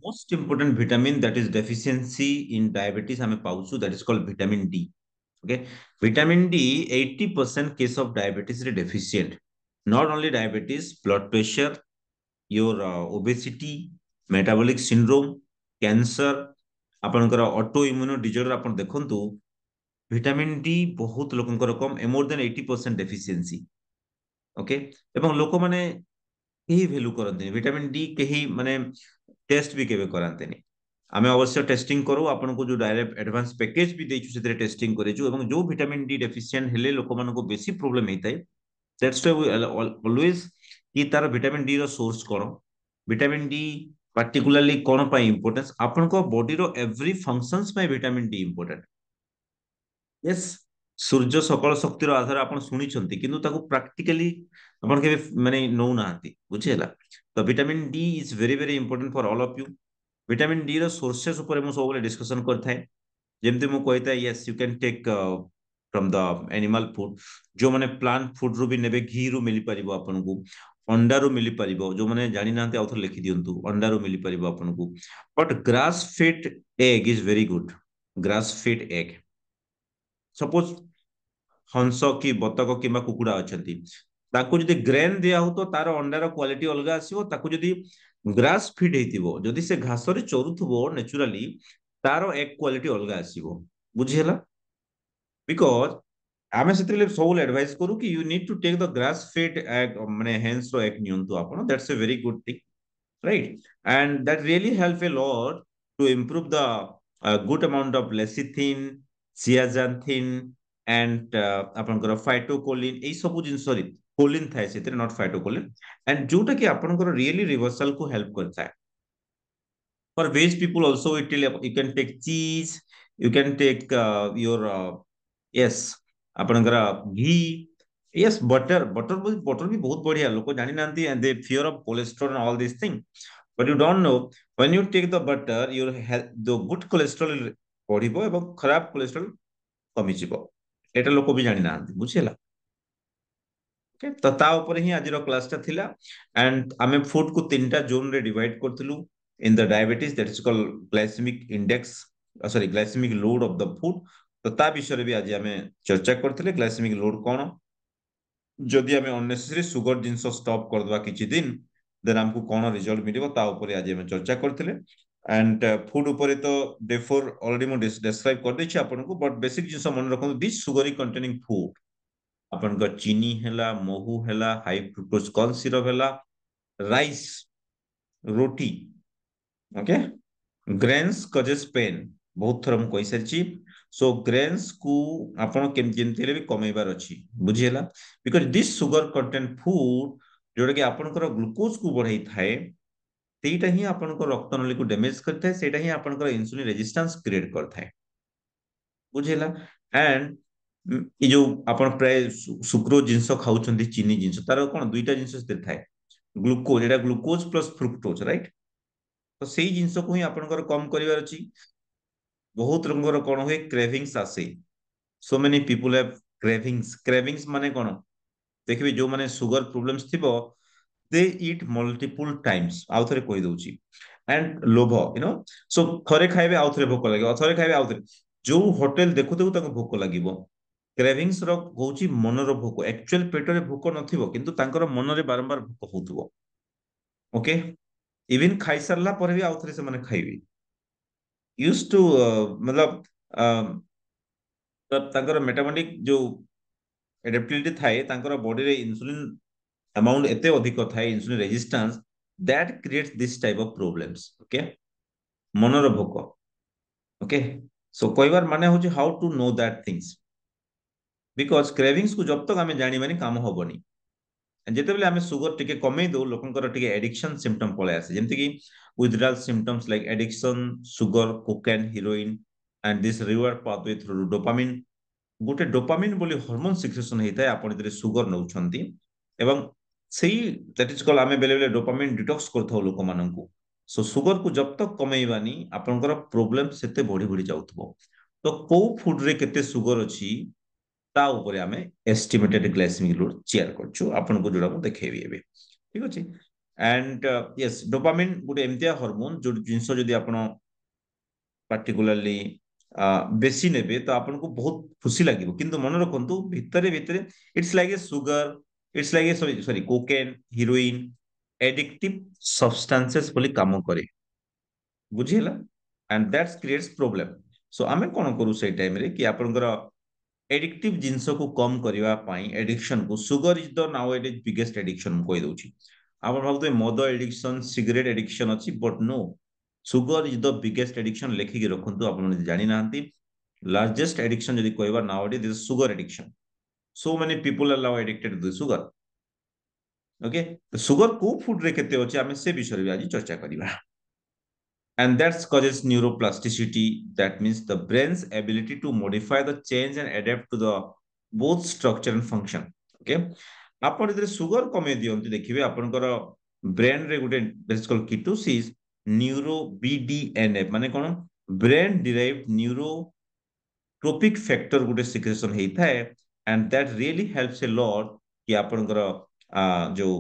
most important vitamin that is deficiency in diabetes hame pauchu, that is called vitamin D. Okay, vitamin D, 80% case of diabetes is deficient. Not only diabetes, blood pressure, your obesity, metabolic syndrome, cancer, ଆପଣଙ୍କର auto immune disorder ଆପଣ ଦେଖନ୍ତୁ vitamin D ବହୁତ ଲୋକଙ୍କର କମ, ମୋର ଦେନ୍ 80% deficiency. Okay, ଏବଂ ଲୋକମାନେ କେହି ଭ୍ୟାଲୁ କରନ୍ତିନି ଭିଟାମିନ ଡି, କେହି ମାନେ ଟେଷ୍ଟ ବି କେବେ କରାନ୍ତିନି। ଆମେ ଅବଶ୍ୟ ଟେଷ୍ଟିଂ କରୁ, ଆପଣଙ୍କୁ ଯୋଉ ଡାଇରେକ୍ଟ ଆଡଭାନ୍ସ ପ୍ୟାକେଜ ବି ଦେଇଛୁ ସେଥିରେ ଟେଷ୍ଟିଂ କରିଛୁ, ଏବଂ ଯୋଉ ଭିଟାମିନ ଡି ଡେଫିସିଏଣ୍ଟ ହେଲେ ଲୋକମାନଙ୍କୁ ବେଶୀ ପ୍ରୋବ୍ଲେମ ହେଇଥାଏ। ଦ୍ୟାଟ୍ସ ଅଲୱେଜ କି ତାର ଭିଟାମିନ ଡି ର ସୋର୍ସ କଣ, ଭିଟାମିନ ଡି ପାର୍ଟିକୁଲାରଲି କଣ ପାଇଁ ଇମ୍ପୋର୍ଟାନ୍ସ, ଆପଣଙ୍କ ବଡିର ଏଭ୍ରି ଫଙ୍କସନ୍ସ ପାଇଁ ଭିଟାମିନ ଡି ଇମ୍ପୋର୍ଟାଣ୍ଟ। ୟେସ୍, ସୂର୍ଯ୍ୟ ସକଳ ଶକ୍ତିର ଆଧାର ଆପଣ ଶୁଣିଛନ୍ତି, କିନ୍ତୁ ତାକୁ ପ୍ରାକ୍ଟିକାଲି ଆପଣ କେବେ ମାନେ ନଉନାହାନ୍ତି, ବୁଝିହେଲା। ତ vitamin D is very very important for all of you. Vitamin D ର ସୋର୍ସେସ୍ ଉପରେ ମୁଁ ସବୁବେଳେ ଡିସ୍କସନ କରିଥାଏ। ଯେମିତି ମୁଁ କହିଥାଏ, yes you can take from the animal food, ଯୋଉମାନେ ପ୍ଲାଣ୍ଟ ଫୁଡ ରୁ ବି ନେବେ, ଘି ରୁ ମିଳିପାରିବ ଆପଣଙ୍କୁ, ଅଣ୍ଡାରୁ ମିଳିପାରିବ, ଯୋଉମାନେ ଜାଣିନାହାନ୍ତି ଆଉ ଥରେ ଲେଖିଦିଅନ୍ତୁ, ଅଣ୍ଡାରୁ ମିଳିପାରିବ ଆପଣଙ୍କୁ। But grass fed egg is very good. Grass fed egg, suppose ହଂସ କି ବତକ କିମ୍ବା କୁକୁଡା ଅଛନ୍ତି, ତାକୁ ଯଦି ଗ୍ରେନ୍ ଦିଆ ହଉଥିବ ତାର ଅଣ୍ଡାର କ୍ୱାଲିଟି ଅଲଗା ଆସିବ। ତାକୁ ଯଦି ଗ୍ରାସ୍ ଫିଡ୍ ହେଇଥିବ, ଯଦି ସେ ଘାସରେ ଚରୁଥିବ ନ୍ୟାଚୁରାଲି, ତାର ଏଗ୍ କ୍ୱାଲିଟି ଅଲଗା ଆସିବ, ବୁଝିହେଲା। ବିକଜ ଆମେ ସେଥିରେ ସବୁବେଳେ ଆଡଭାଇସ୍ କରୁ କି you need to take the grass fed egg, ମାନେ ହେନ୍ସ ର ଏଗ୍ ନିଅନ୍ତୁ ଆପଣ, that's a very good thing, right? And that really help a lot to improve the good amount of lecithin, zeaxanthin, and ଆପଣଙ୍କର phytocolin, ଏଇ ସବୁ ଜିନିଷରେ Colin ଥାଏ ସେଥିରେ, ନଟ୍ phytocolin, and ଯୋଉଟା କି ଆପଣଙ୍କର ରିଏଲି ରିଭର୍ସାଲ କୁ ହେଲ୍ପ କରିଥାଏ। For veg people also, you can take cheese, you can take your yes ଆପଣଙ୍କର ଘି, yes butter, butter ବି ବହୁତ ବଢିଆ, ଲୋକ ଜାଣିନାହାନ୍ତି and they fear of cholesterol and all these things, but you don't know when you take the butter your health, the good cholesterol ବଢିବ ଏବଂ ଖରାପ cholesterol କମିଯିବ, ଏଟା ଲୋକ ବି ଜାଣିନାହାନ୍ତି, ବୁଝିହେଲା। Okay, ତ ତା ଉପରେ ହିଁ ଆଜିର କ୍ଲାସଟା ଥିଲା। ଆଣ୍ଡ ଆମେ ଫୁଡ କୁ ତିନିଟା ଜୋନରେ ଡିଭାଇଡ କରିଥିଲୁ in the diabetes, that is called glycemic index, sorry glycemic load of the food. ତ ତା ବିଷୟରେ ବି ଆଜି ଆମେ ଚର୍ଚ୍ଚା କରିଥିଲେ, ଗ୍ଲାଇସେମିକ ଲୋଡ କଣ, ଯଦି ଆମେ ଅନନେସେସରି ସୁଗର ଜିନିଷ ଷ୍ଟପ୍ କରିଦେବା କିଛି ଦିନ, ଦେନ୍ ଆମକୁ କଣ ରିଜଲ୍ଟ ମିଳିବ, ତା ଉପରେ ଆଜି ଆମେ ଚର୍ଚ୍ଚା କରିଥିଲେ। ଆଣ୍ଡ ଫୁଡ ଉପରେ ତ ଡେ 4 ଅଲରେଡି ମୁଁ ଡେସ୍କ୍ରାଇବ କରିଦେଇଛି ଆପଣଙ୍କୁ, ବଟ୍ ବେସିକ ଜିନିଷ ମନେ ରଖନ୍ତୁ, ଦିସ୍ ସୁଗରି କଣ୍ଟେନିଂ ଫୁଡ, ଆପଣଙ୍କ ଚିନି ହେଲା, ମହୁ ହେଲା, ହାଇ ଫ୍ରୁକ୍ଟୋଜ କର୍ନ ସିରପ ହେଲା, ରାଇସ୍, ରୋଟି, ଓକେ, ଗ୍ରେନ୍ସ କଜେସ୍ ପେନ୍, ବହୁତ ଥର ମୁଁ କହିସାରିଛି। ସୋ ଗ୍ରେନ୍ସ କୁ ଆପଣ ଯେମିତି ହେଲେ ବି କମେଇବାର ଅଛି, ବୁଝିହେଲା। Because this sugar content food, ଯୋଉଟା କି ଆପଣଙ୍କର ଗ୍ଲୁକୋଜ କୁ ବଢେଇଥାଏ, ସେଇଟା ହିଁ ଆପଣଙ୍କ ରକ୍ତ ନଳୀକୁ ଡ୍ୟାମେଜ କରିଥାଏ, ସେଇଟା ହିଁ ଆପଣଙ୍କର ଇନ୍ସୁଲିନ ରେଜିଷ୍ଟାନ୍ସ କ୍ରିଏଟ କରିଥାଏ, ବୁଝିହେଲା। ଆଣ୍ଡ ଏ ଯୋଉ ଆପଣ ପ୍ରାୟ ସୁକ୍ରୋଜ ଜିନିଷ ଖାଉଛନ୍ତି, ଚିନି ଜିନିଷ, ତାର କଣ ଦୁଇଟା ଜିନିଷ ସେଥିରେ ଥାଏ, ଗ୍ଲୁକୋଜ, ଏଟା ଗ୍ଲୁକୋଜ ପ୍ଲସ ଫ୍ରୁକ୍ଟୋଜ, ରାଇଟ। ତ ସେଇ ଜିନିଷକୁ ହିଁ ଆପଣଙ୍କର କମ କରିବାର ଅଛି। ବହୁତ ଲୋକଙ୍କର କଣ ହୁଏ, କ୍ରେଭିଂସ ଆସେ, ସୋ ମେନି ପିପୁଲ ହାଭ କ୍ରେଭିଂସ। କ୍ରେଭିଂସ ମାନେ କଣ, ଦେଖିବେ ଯୋଉମାନେ ସୁଗର ପ୍ରୋବ୍ଲେମ୍ସ ଥିବ, ଦେ ଇଟ୍ ମଲ୍ଟିପୁଲ ଟାଇମ୍ସ, ଆଉ ଥରେ କହିଦଉଛି, ଆଣ୍ଡ ଲୋଭ, ସୋ ଥରେ ଖାଇବେ ଆଉ ଥରେ ଭୋକ ଲାଗିବ, ଥରେ ଖାଇବେ ଆଉ ଥରେ, ଯୋଉ ହୋଟେଲ ଦେଖୁ ଦେଖୁ ତାଙ୍କୁ ଭୋକ ଲାଗିବ। କ୍ରେଭିଂସ ର ହଉଛି ମନର ଭୋକ, ଆକ୍ଚୁଆଲ ପେଟରେ ଭୋକ ନଥିବ, କିନ୍ତୁ ତାଙ୍କର ମନରେ ବାରମ୍ବାର ଭୋକ ହଉଥିବ। ଓକେ, ଇଭିନ ଖାଇସାରିଲା ପରେ ବି ଆଉଥରେ ସେମାନେ ଖାଇବେ, ୟୁଜ ଟୁ ମତଲବ ତାଙ୍କର ମେଟାବଲିକ ଯୋଉ ଏଡାପ୍ଟିବିଲିଟି ଥାଏ, ତାଙ୍କର ବଡିରେ ଇନ୍ସୁଲିନ ଆମାଉଣ୍ଟ ଏତେ ଅଧିକ ଥାଏ, insulin resistance, that creates this type of problems. Okay, ମନର ଭୋକ। ଓକେ, ସୋ କହିବାର ମାନେ ହଉଛି how to know that things, because cravings କୁ ଜବ ତକ ଆମେ ଜାଣିବାନି କାମ ହବନି। ଯେତେବେଳେ ଆମେ ସୁଗର ଟିକେ କମେଇ ଦଉ, ଲୋକଙ୍କର ଟିକେ ଏଡିକ୍ସନ ସିମ୍ପଟମ ପଳେଇ ଆସେ, ଯେମିତିକି withdrawal symptoms like addiction, sugar, cocaine, heroin, and this reward pathway through dopamine. ଗୋଟେ ଡୋପାମିନ ବୋଲି ହରମୋନ ସିକ୍ରେସନ ହେଇଥାଏ ଆପଣ ଯେତେବେଳେ ସୁଗର ନେଉଛନ୍ତି, ଏବଂ ସେଇ ଦ୍ୟାଟ୍ ଇଜ କଲ୍ଡ, ଆମେ ବେଳେ ବେଳେ ଡୋପାମିନ ଡିଟକ୍ସ କରିଥାଉ ଲୋକମାନଙ୍କୁ। ସୋ ସୁଗରକୁ ଜବ ତକ କମେଇବାନି, ଆପଣଙ୍କର ପ୍ରୋବ୍ଲେମ ସେତେ ବଢି ବଢି ଯାଉଥିବ। ତ କୋଉ ଫୁଡରେ କେତେ ସୁଗର ଅଛି, ତା ଉପରେ ଆମେ ଏଷ୍ଟିମେଟେଡ ଗ୍ଲାଇସେମିକ ଲୋଡ ଚେୟାର କରୁଛୁ, ଆପଣଙ୍କୁ ଯୋଉଟା ମୁଁ ଦେଖେଇବି ଏବେ, ଠିକ ଅଛି। एंड यस डोपामिन गोटे एमतिया हार्मोन जो जिनस जदि आपण पार्टिकुलारली बेसी नेबे तो आपको बहुत खुशी लगे किंतु मन रखु भितरे भितरे it's like a sugar it's like a sorry sorry cocaine heroin addictive substances बोली काम करे बुझीला and that's creates problem so आमे कोन करू से टाइम रे कि आपनकर एडिक्टिव जिंस को कम करबा पई एडिक्शन को sugar is the now it is biggest addiction कोइ दउची आपण भाबते मद एडिक्शन सिगरेट एडिक्शन अछि but no sugar is the biggest addiction लेखिक रखंतु आपण जानि नांती लार्जेस्ट एडिक्शन जदि कहबा now it is sugar addiction so many people are now addicted to sugar okay sugar को फूड रे केते अछि आमे से विषय रे आज चर्चा करिबा and that causes neuroplasticity that means the brain's ability to modify the change and adapt to the both structure and function okay ଆପଣ ଯେତେବେଳେ ସୁଗର କମେଇ ଦିଅନ୍ତି ଦେଖିବେ ଆପଣଙ୍କର ବ୍ରେନ ରେ ଗୋଟେ that is called ketosis neuro BDNF ମାନେ କଣ ବ୍ରେନ ଡିରାଇଭ୍ ନ୍ୟୁରୋଟ୍ରୋପିକ ଫ୍ୟାକ୍ଟର ଗୋଟେ ସିକ୍ରେସନ ହେଇଥାଏ and that really helps a lot कि ଆପଣଙ୍କର ଯୋଉ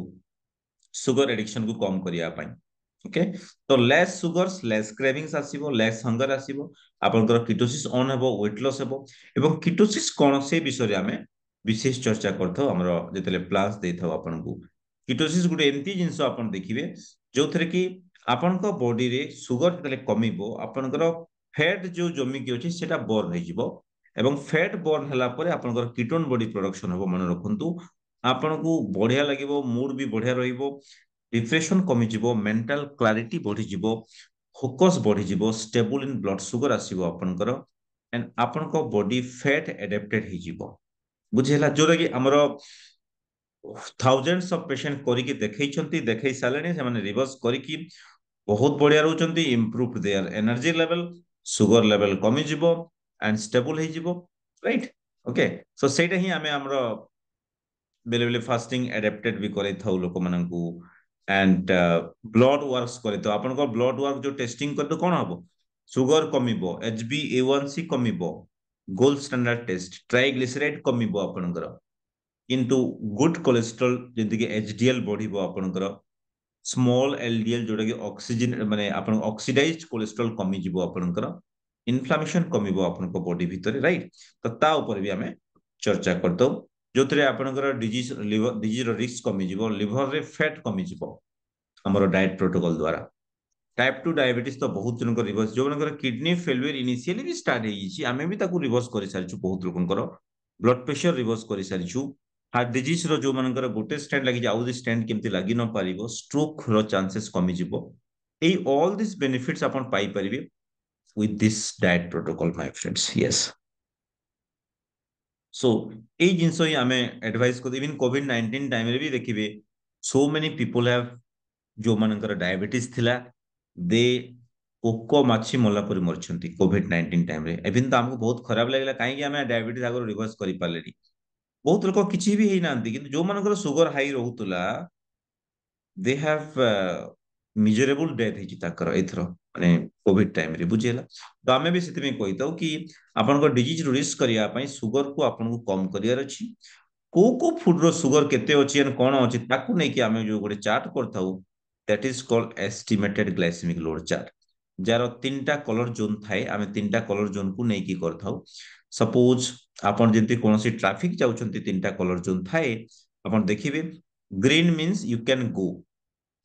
ସୁଗର एडिक्शन को कम करिया ପାଇଁ ओके तो लेस सुगर्स लेस क्रेविंग्स आसीबो लेस हंगर आसीबो आपनकर कीटोसिस ऑन हेबो वेट लॉस हेबो एवं कीटोसिस कोन से विषय रे हमें विशेष चर्चा करथो हमरो जेतेले प्लास देथो आपनकू कीटोसिस गुटे एमती जिंस आपन देखिबे जोथरे कि आपनक बॉडी रे सुगर जेतेले कमिबो आपनकर फैट जो जमी कि अछि सेटा बर्न हे जिवो एवं फैट बर्न हला परे आपनकर कीटोन बॉडी प्रोडक्शन हेबो मन रखंतु आपनकू बढ़िया लागिबो मूड भी बढ़िया रहिबो डिप्रेशन कमिଯିବ मेंटल क्लारिटी बढ़िଯିବ फोकस बढ़िଯିବ स्टेबल इन ब्लड सुगर आसीबो आपनकर एंड आपनक बॉडी फैट एडेप्टेड हिजिबो बुझिला जोरा कि हमरो थाउजेंड्स ऑफ पेशेंट करिकि देखैछंती देखै सालेनी से माने रिवर्स करिकि बहुत बढ़िया रहउचंती improve there energy level sugar level कमिजिबो एंड स्टेबल हिजिबो राइट ओके सो सेटा ही हमें हमरो बेले बेले फास्टिंग एडेप्टेड भी करे थाउ लोक माननकू एंड ब्लड वर्क्स करे तो आपन को ब्लड वर्क जो टेस्टिंग कर तो कोन हबो सुगर कमिबो HbA1c कमिबो गोल्ड स्टैंडर्ड टेस्ट ट्राइग्लिसराइड कमिबो आपनकर किंतु गुड कोलेस्ट्रॉल जंती कि HDL बढ़िबो आपनकर स्मॉल LDL जोटा कि ऑक्सीजन माने आपन ऑक्सीडाइज्ड कोलेस्ट्रॉल कमी जिवो आपनकर इन्फ्लेमेशन कमिबो आपन को बॉडी भीतर राइट तो ता ऊपर भी हमें चर्चा करतो जोथरे आपनकर डिजीज लिवर डिजीज रिस्क कमी जिवो लिवर रे फैट कमी जिवो हमरो डाइट प्रोटोकॉल द्वारा टाइप 2 डायबिटीज तो बहुत जन को रिवर्स जो मनकर किडनी फेल्युअर इनिशियली भी स्टार्ट हेई छि हमें भी ताकू रिवर्स करि सारिछु बहुत लोकनकर ब्लड प्रेशर रिवर्स करि सारिछु हार्ट डिजीज रो जो मनकर गोटे स्टेंट लागि आउ दि स्टेंट केमति लागि न पारिबो स्ट्रोक रो चांसेस कमी जिवो ए ऑल दिस बेनिफिट्स अपन पाई परिबे with this diet protocol my friends yes so ei jinso hi ame advice ko even covid-19 time रे भी देखिबे so many people have जो मानकर डायबिटीज थिला दे पोको माछी मला परि मरछंती कोविड-19 टाइम रे एबिन त हमको बहुत खराब लागला काहे कि हमें डायबिटीज आगर रिवर्स करि पालेनी बहुत लोग किछि भी हेई नांती किंतु जो मानकर सुगर हाई रहउतला दे हैव मिजरेबल डेथ हेची ताकर एथरो माने कोविड टाइम रे बुझेला तो आमे भी सेति में कहिताऊ कि आपन को डिजीज रिस्क करिया पई सुगर को आपन को कम करियार अछि को फूड रो सुगर केते अछि एन कोन अछि ताकू नै कि आमे जो गोटे चार्ट करथाऊ that is called estimated glycemic load chart जार तीनटा कलर जोन थाए आमे तीनटा कलर जोन को नै कि करथाऊ सपोज आपन जेंति कोनोसी ट्रैफिक जाउछंती तीनटा कलर जोन थाए आपन देखिबे green means you can go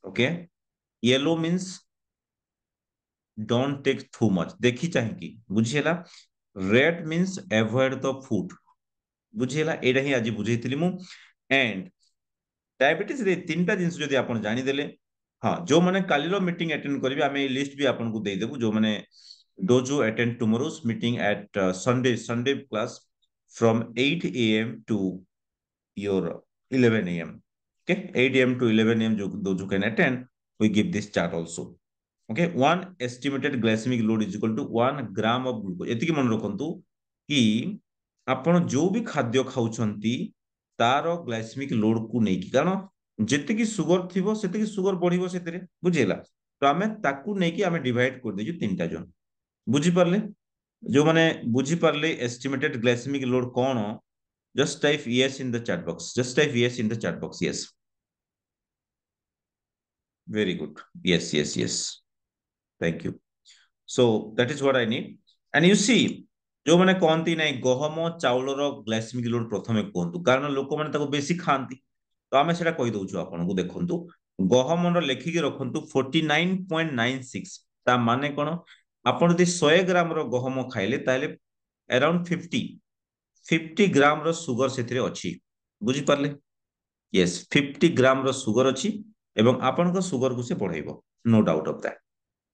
okay yellow means don't take too much देखि चाहि कि बुझियला red means avoid the food बुझियला एडा ही आज बुझैतिली मु एंड डायबिटीज रे तीनटा जिंस जदि आपण जानि देले हां जो माने कालीरो मीटिंग अटेंड करबे हमें लिस्ट भी आपन को दे देबु जो माने those who attend tomorrow's meeting at Sunday class from 8 a.m. to your 11 a.m. Okay, 8 a.m. to 11 a.m. Those who can attend, we give this chart also. Okay, one estimated glycemic load is equal to 1 gram of glucose. ଏତିକି ମନେ ରଖନ୍ତୁ କି ଆପଣ ଯୋଉ ବି ଖାଦ୍ୟ ଖାଉଛନ୍ତି ତାର glycaemic load କୁ ନେଇକି କାରଣ ଯେତିକି ସୁଗର ଥିବ ସେତିକି ସୁଗର ବଢିବ ସେଥିରେ ବୁଝିହେଲା ତ ଆମେ ତାକୁ ନେଇକି ଆମେ ଡିଭାଇଡ କରିଦେଇଛୁ ତିନିଟା ଜୋନ ବୁଝିପାରିଲେ ଯୋଉମାନେ ବୁଝିପାରିଲେ ଏଷ୍ଟିମେଟେଡ ଗ୍ଲାଇସେମିକ ଲୋଡ କଣ just type yes in the chat box just type yes in the chat box yes Very good. Yes, yes, yes. Thank you. So that is what I need. And you see, जो मैंने कहती ना गहम चाउलर glycaemic load प्रथमे कहतु कारण लोक मैंने बेसी खाती तो आम से कही दौचु आपन को देखु गहम लेखिकी रखु 49.96 ता माने कौन आपन यदि 100 ग्राम गहम खाइले ताले अराउंड 50 ग्राम सुगर से अच्छी बुझीपारे यस 50 ग्राम सुगर अच्छी एवं आपन सुगर को से बढ़ेब नो डाउट ऑफ दैट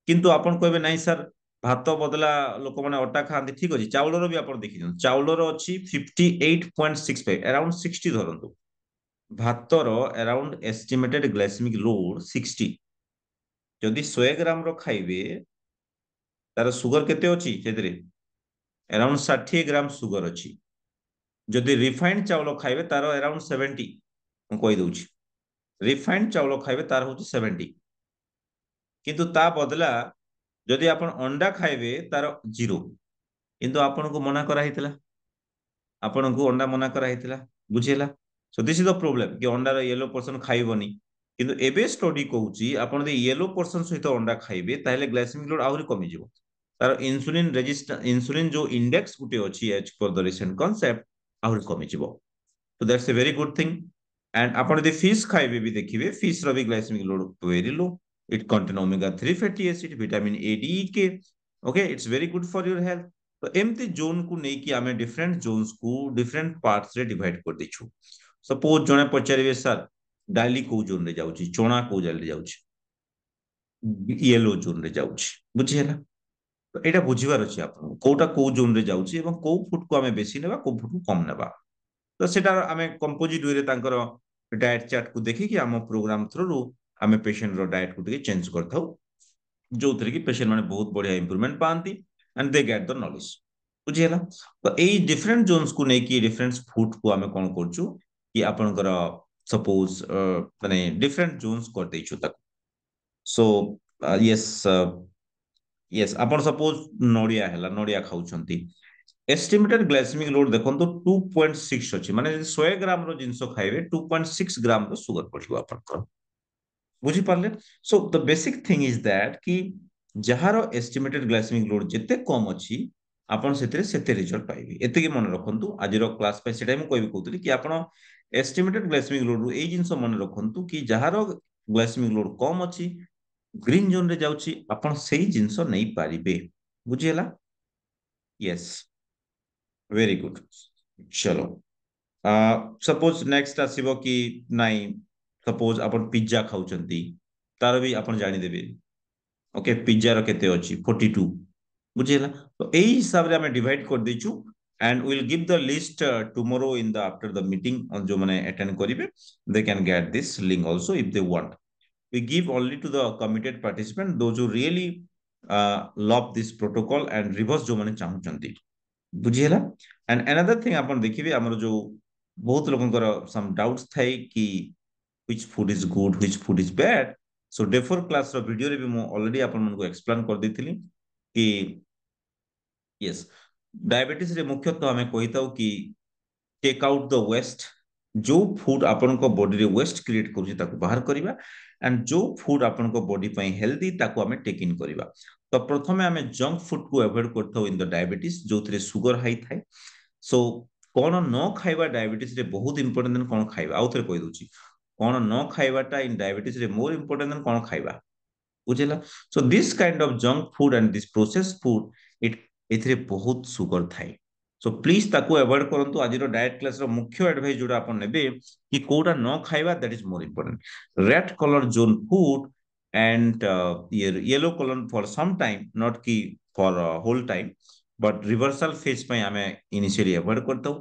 किंतु आपन कहबे नहीं सर भात बदला लोक मैंने अटा खाती ठीक अच्छे चाउलर भी आप देखी चाउलर अच्छी 58.65 अराउंड 60 धरतु भातर अराउंड एस्टिमेटेड ग्लाइसेमिक लोड 60 जदि 100 ग्राम खाइबे तार सुगर केते अच्छी से अराउंड 60 ग्राम सुगर अच्छी जदि रिफाइंड चाउल खाइबे तार अराउंड 70 कही दउछि रिफाइंड चाउल खाइबे तार होछि 70 किंतु ता बदला जदि आपण अंडा खाइबे तार 0 किंतु आपण को मना करा हितला आपण को अंडा मना करा हितला बुझिला so this is the problem कि अंडार येलो पर्सन खाइबनी किंतु एबे स्टडी कहूची आपण दे येलो पर्सन सहित अंडा खाइबे ताहेले ग्लाइसेमिक लोड आहुरी कमी जिवो तार इंसुलिन रेजिस्टेंस इंसुलिन जो इंडेक्स गुटे अछि as per the recent concept आहुरी कमी जिवो तो that's a very good thing and आपण दे फिश खाइबे भी देखिबे फिश रो भी glycemic load very low it contain omega 3 fatty acid vitamin A D K okay it's very good for your health तो एमती जोन को नेकी आमे डिफरेंट जोन्स को डिफरेंट पार्ट्स रे डिवाइड कर देछु सपोज जने पचारिबे सर डाली को जोन रे जाउची चोणा को जाल रे जाउची येलो जोन रे जाउची बुझिहेला तो एटा बुझिबार अछि आपन कोटा को जोन रे जाउची एवं को फूड को आमे बेसी नेबा को फूड को कम नेबा तो सेटा आमे कंपोजिट वे रे तांकर डाइट चार्ट को देखि कि हम प्रोग्राम थ्रू आमे पेशेंट रो डाइट को चेंज करथौ जो थरे कि पेशेंट माने बहुत बढ़िया इंप्रूवमेंट पांती and they get the knowledge बुझिहेला तो एई डिफरेंट जोन्स को नेकी डिफरेंट फूड को आमे कोन करछु कि आपनकर सपोज माने डिफरेंट जोन्स कर दैछु तक सो यस यस आपण सपोज नडिया हैला नडिया खाउछंती एस्टिमेटेड ग्लाइसेमिक लोड देखंतु 2.6 अछि माने 100 ग्राम रो जिंसो खाइबे 2.6 ग्राम रो सुगर पड़िबो आपनकर बुझी Parle so the basic thing is that कि जहार एस्टिमेटेड ग्लाइसेमिक लोड जिते कम अच्छी आपण सेते सेते रिजल्ट पाइबे एते के मन रखंतु आजिरो क्लास पे सेटा हम कहबी कहतली कि आपण एस्टिमेटेड ग्लाइसेमिक लोड रो ए जिंस मन रखंतु कि जहार ग्लाइसेमिक लोड कम अच्छी ग्रीन जोन रे जाउची आपण सेही जिंस नै पारिबे बुझियला यस वेरी गुड चलो सपोज नेक्स्ट आसीबो कि नाइ सपोज आपण पिज्जा खाउचंती तार भी आपण जानि देबे ओके पिज्जा रो केते अछि 42 बुझिला तो एई हिसाब रे हमें डिवाइड कर देछु and will give the list tomorrow in the after the meeting जो माने अटेंड करिवे they can get this link also if they want we give only to the committed participant those who really love this protocol and reverse जो माने चाहुचंती बुझिला and another thing आपण देखिबे हमर जो बहुत लोगनकर some doubts Thai कि which food is good which food is bad so therefore class row video रे भी मो ऑलरेडी आपण मन को एक्सप्लेन कर देथिली कि यस डायबिटीज रे मुख्यतः हमें कहिताउ कि टेक आउट द वेस्ट जो फूड आपण को बॉडी रे वेस्ट क्रिएट करूची ताको बाहर करिबा एंड जो फूड आपण को बॉडी पई हेल्दी ताको हमें टेक इन करिबा तो प्रथमे हमें जंक फूड को अवॉइड करथौ इन द डायबिटीज जो थरे सुगर हाई थाए सो कौन न खाइबा डायबिटीज रे बहुत इंपोर्टेंट देन कौन खाइबा आउ थरे कहि दोची कौन न खाइबाटा इन डायबिटीज रे मोर इंपोर्टेंट देन कौन खाइबा बुझिला so this kind of junk food and this processed food it एथरे बहुत सुगर थाए सो प्लीज ताको अवॉइड करंतु आजिरो डाइट क्लास रो मुख्य एडवाइस जोडा आपण नेबे कि कोडा न खाइबा that is more important red colour zone food and yellow colour for some time not की for whole time but reversal phase पे हमें इनिशियली अवॉइड करतो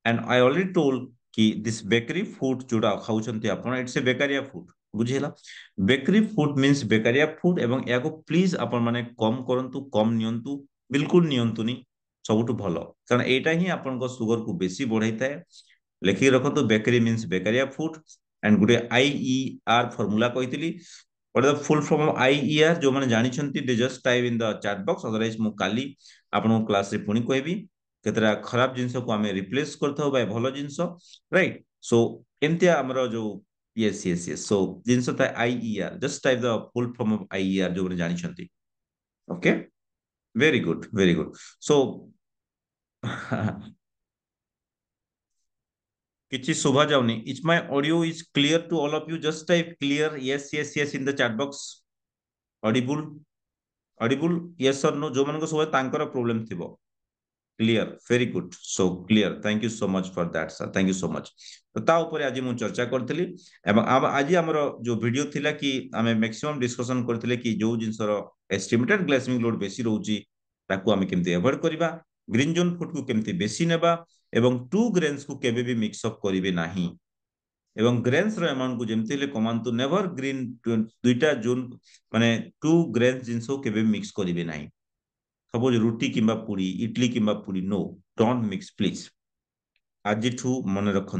एंड आई ऑलरेडी टोल्ड कि दिस बेकरी फूड जोडा खाउछंती आपण इट्स ए बेकरिया food बुझिला बेकरी फूड मींस बेकरिया फूड एवं याको प्लीज आपण माने कम करंतु कम नियंतु बिल्कुल नियंतुनी सबुठु भलो कारण एटा ही आपन सुगर को बेसी बढ़ाई थाए लेखि रखो तो बेकरी मींस बेकरिया फूड एंड गुटे आईईआर फार्मूला कहितली what is the full form of IER जो माने जानि छंती they just type in the chat box otherwise मु काली आपन क्लास रे पुनी कहबी केतरा खराब जिंस को हमें रिप्लेस करथौ बाय भलो जिंस राइट सो एमतिया हमरो जो Yes, yes, yes. So ଜିନିଷ ଥାଏ IER, just type the full form of IER ଯୋଉମାନେ ଜାଣିଛନ୍ତି. Okay, very good, very good. So କିଛି ଶୁଭା ଯାଉନି. Is my audio is clear to all of you? Just type clear, yes, yes, yes in the chat box. Audible, audible, yes or no. ଯୋଉମାନଙ୍କୁ ଶୁଭା ତାଙ୍କର problem ଥିବ. Clear, very good, so clear, thank you so much for that sir, thank you so much. तो ता ऊपर आज मु चर्चा करथली एवं आज हमर जो वीडियो थिला कि हमें मैक्सिमम डिस्कशन करथले कि जो जिंसर एस्टिमेटेड ग्लासमिक लोड बेसी रहउची ताकू हमें केमते अवॉइड करबा, ग्रीन जोन फुट को केमते बेसी नेबा एवं टू ग्रेन्स को केबे भी मिक्स अप करिवे नाही एवं ग्रेन्स रो अमाउंट को जेमते ले कमांतु नेवर ग्रीन दुईटा जोन माने टू ग्रेन्स जिंसो केबे मिक्स करिवे नाही. सपोज रुटी किंबा पूरी, इडली किंबा पूरी, नो, डोंट मिक्स प्लीज. आज मन रखु.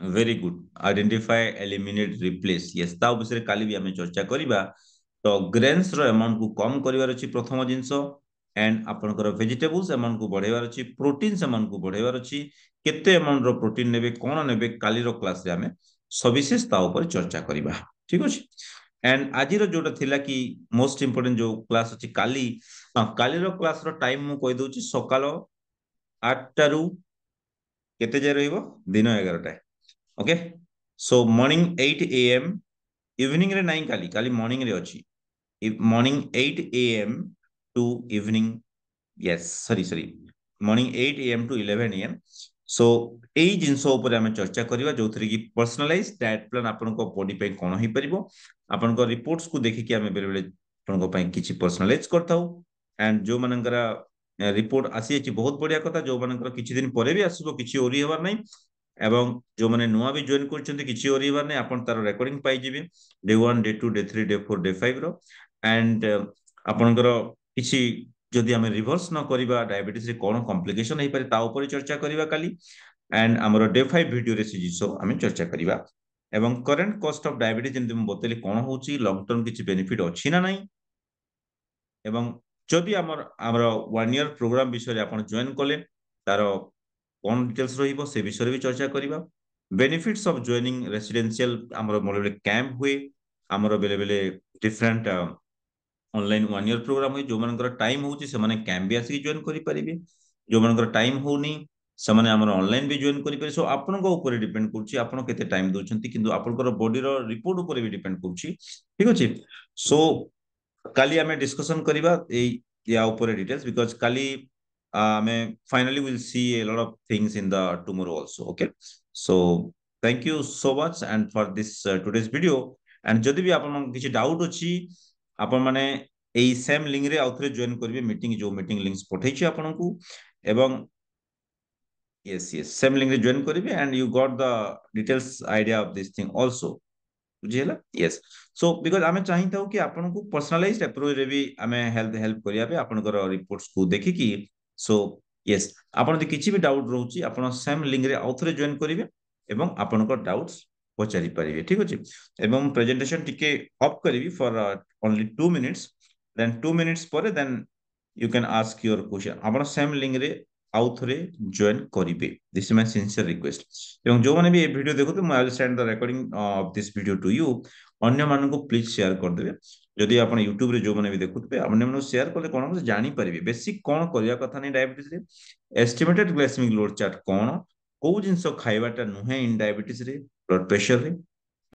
Very good, identify, eliminate, replace. Yes, ता विषय काली भी आम चर्चा करबा. तो ग्रेन्स रो अमाउंट को कम करिवार अछि प्रथम जिंस, एंड आपनकर वेजिटेबल्स अमाउंट को बढ़ेवार अछि, प्रोटीन्स अमाउंट को बढ़ेवार अछि. केते अमाउंट रो प्रोटीन नेबे, कोन नेबे, काली रो क्लास रे आमे सविशेष ता ऊपर चर्चा करबा. ठीक अछि. एंड आज जोटा थिला कि मोस्ट इंपोर्टेंट जो क्लास अछि काली, काली रो क्लास रो टाइम मु कहि दउची सकालो 8 टा रु केते जे रहइबो दिन 11 टा. Okay, so morning 8 AM, evening रे नाही, काली काली मॉर्निंग रे अछि. Morning 8 AM to evening, yes sorry morning 8 AM to 11 AM. So एई जिंसो ऊपर हमें चर्चा करिवा जो थरी की पर्सनलाइज डाइट प्लान आपन को बॉडी पे कोन होई परिबो. आपन को रिपोर्ट्स को देखि कि हमें बेले बेले आपन को पई किछि पर्सनलाइज करताउ. एंड जो मनंगरा रिपोर्ट आसी अछि बहुत बढ़िया कथा. जो मनंगरा किछि दिन परे भी आसीबो किछि ओरी हेबार नै. एवं जो माने नुआ भी जॉइन करछन्ती किछि ओरी हेबार नै. आपन तार रेकॉर्डिंग पाई जिबे day 1 day 2 day 3 day 4 day 5 रो. एंड आपनकर किछि जदि हमें रिवर्स न करिबा डायबिटीज रे कोन कॉम्प्लिकेशन हे पारे ता ऊपर चर्चा करिबा काली. एंड हमर डे 5 वीडियो रे से जिसो हमें चर्चा करिबा. एवं करंट कॉस्ट ऑफ डायबिटीज जेंति हम बतेली कोन होउची, लॉन्ग टर्म किछि बेनिफिट अछि ना नाही. एवं जदि हमर 1 ईयर प्रोग्राम विषय आपण जॉइन कले तार कोन डिटेल्स रहिबो से विषय भी चर्चा करिबा. बेनिफिट्स ऑफ जॉइनिंग रेसिडेंशियल हमर मोले कैंप हुए, हमर बेले बेले डिफरेंट ऑनलाइन 1 ईयर प्रोग्राम हुए. जो मनकर टाइम होउची से माने कैंप भी आसी जॉइन करि परिबे. जो मनकर टाइम होउनी से माने हमर ऑनलाइन भी जॉइन करि परिबे. सो आपन को ऊपर डिपेंड करछि आपन केते टाइम दोछंती, किंतु आपनकर बॉडी रो रिपोर्ट ऊपर भी डिपेंड करछि. ठीक अछि. सो काली हमें डिस्कशन करिबा ए या ऊपर डिटेल्स, बिकॉज़ काली हमें finally will see a lot of things in the tomorrow also. Okay, so thank you so much and for this today's video. And जदि भी आपन किछि डाउट अछि आपण माने एई सेम लिंक रे आउथरे जॉइन करिवे मीटिंग, जो मीटिंग लिंक्स पठै छी आपन को. एवं यस यस सेम लिंक रे जॉइन करिवे and you got the details idea of this thing also. बुझियला. यस, सो बिकॉज आमे चाहिता कि आपन को पर्सनलाइज्ड अप्रोच रे भी आमे हेल्प करिया बे आपन को रिपोर्ट्स को देखि कि. सो यस, आपन जे किछि भी डाउट रहउची आपन सेम लिंक रे आउथरे जॉइन करिवे एवं आपन को डाउट्स पचारि परिवे. ठीक अछि. एवं प्रेजेंटेशन टिके ऑफ करिवि for only 2 minutes. Then 2 minutes पर then you can ask your question. आपन सेम लिंक रे आउथरे जॉइन करिवे. This is my sincere request. एवं जो माने भी ए वीडियो देखो तो मैं I send the recording of this video to you. अन्य मान को प्लीज शेयर कर देबे. जदि आपण YouTube रे जो माने भी देखुतबे अन्य मान शेयर करले कोन हम जानि परिबे बेसिक कोन करिया कथा नै डायबिटीज रे. एस्टिमेटेड ग्लाइसेमिक लोड चार्ट कोन, को जिंस खाइबाटा नुहे इन डायबिटीज रे, ब्लड प्रेशर रे,